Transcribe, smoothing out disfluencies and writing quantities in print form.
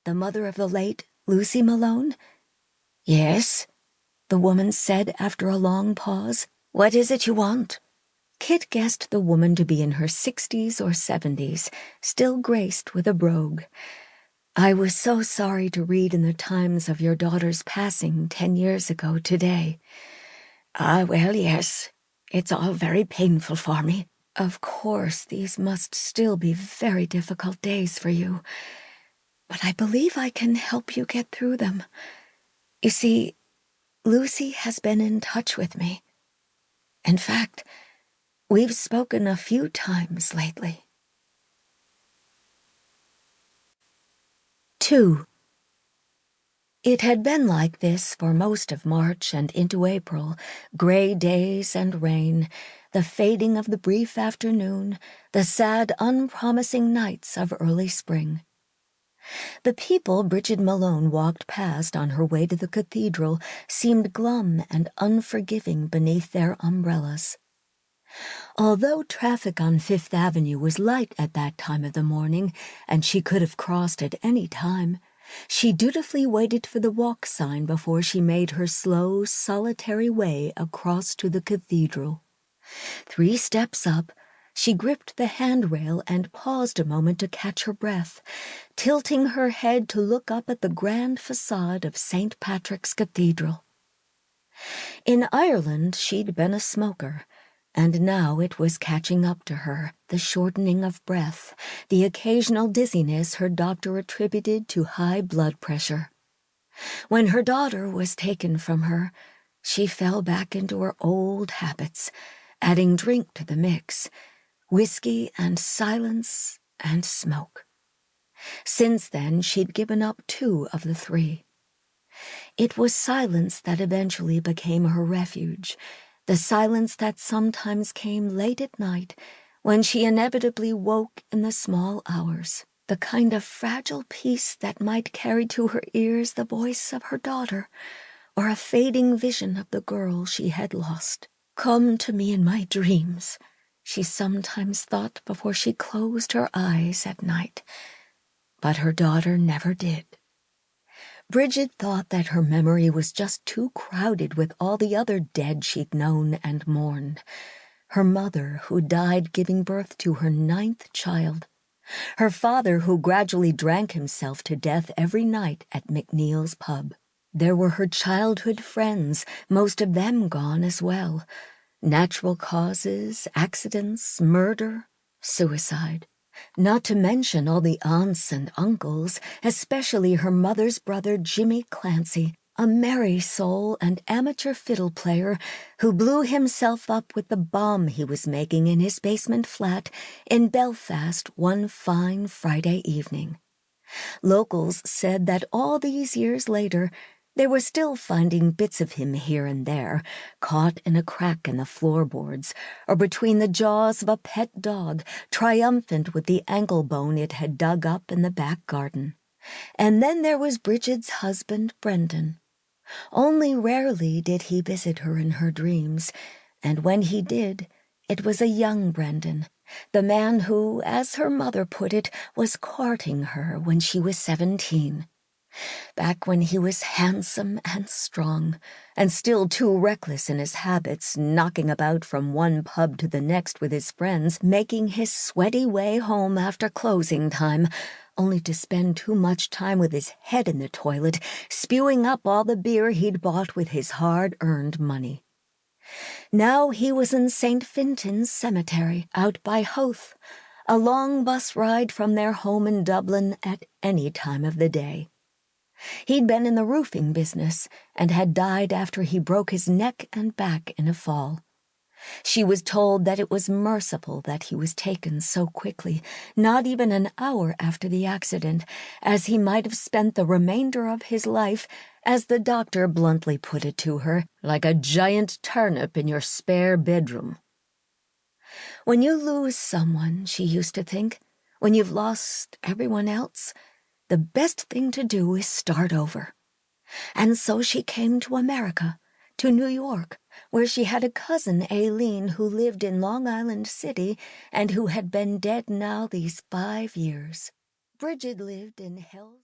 the mother of the late Lucy Malone?" "Yes," the woman said after a long pause. "What is it you want?" Kit guessed the woman to be in her 60s or 70s, still graced with a brogue. "I was so sorry to read in the Times of your daughter's passing 10 years ago today." "Ah, well, yes. It's all very painful for me." "Of course, these must still be very difficult days for you. But I believe I can help you get through them. You see, Lucy has been in touch with me. In fact, we've spoken a few times lately." 2. It had been like this for most of March and into April, gray days and rain, the fading of the brief afternoon, the sad, unpromising nights of early spring. The people Bridget Malone walked past on her way to the cathedral seemed glum and unforgiving beneath their umbrellas. Although traffic on Fifth Avenue was light at that time of the morning, and she could have crossed at any time, she dutifully waited for the walk sign before she made her slow, solitary way across to the cathedral. 3 steps up, she gripped the handrail and paused a moment to catch her breath, tilting her head to look up at the grand facade of St. Patrick's Cathedral. In Ireland, she'd been a smoker, and now it was catching up to her, the shortening of breath, the occasional dizziness her doctor attributed to high blood pressure. When her daughter was taken from her, she fell back into her old habits, adding drink to the mix, whiskey and silence and smoke. Since then, she'd given up 2 of the 3. It was silence that eventually became her refuge, the silence that sometimes came late at night when she inevitably woke in the small hours, the kind of fragile peace that might carry to her ears the voice of her daughter or a fading vision of the girl she had lost. "Come to me in my dreams," she sometimes thought before she closed her eyes at night. But her daughter never did. Bridget thought that her memory was just too crowded with all the other dead she'd known and mourned. Her mother, who died giving birth to her 9th child. Her father, who gradually drank himself to death every night at McNeil's pub. There were her childhood friends, most of them gone as well. Natural causes, accidents, murder, suicide. Not to mention all the aunts and uncles, especially her mother's brother Jimmy Clancy, a merry soul and amateur fiddle player who blew himself up with the bomb he was making in his basement flat in Belfast one fine Friday evening. Locals said that all these years later, they were still finding bits of him here and there, caught in a crack in the floorboards, or between the jaws of a pet dog, triumphant with the ankle bone it had dug up in the back garden. And then there was Bridget's husband, Brendan. Only rarely did he visit her in her dreams, and when he did, it was a young Brendan, the man who, as her mother put it, was courting her when she was 17. Back when he was handsome and strong, and still too reckless in his habits, knocking about from one pub to the next with his friends, making his sweaty way home after closing time, only to spend too much time with his head in the toilet, spewing up all the beer he'd bought with his hard-earned money. Now he was in St. Fintan's Cemetery, out by Howth, a long bus ride from their home in Dublin at any time of the day. He'd been in the roofing business and had died after he broke his neck and back in a fall. She was told that it was merciful that he was taken so quickly, not even an hour after the accident, as he might have spent the remainder of his life, as the doctor bluntly put it to her, like a giant turnip in your spare bedroom. When you lose someone, she used to think, when you've lost everyone else, the best thing to do is start over. And so she came to America, to New York, where she had a cousin, Aileen, who lived in Long Island City and who had been dead now these 5 years. Bridget lived in Hell's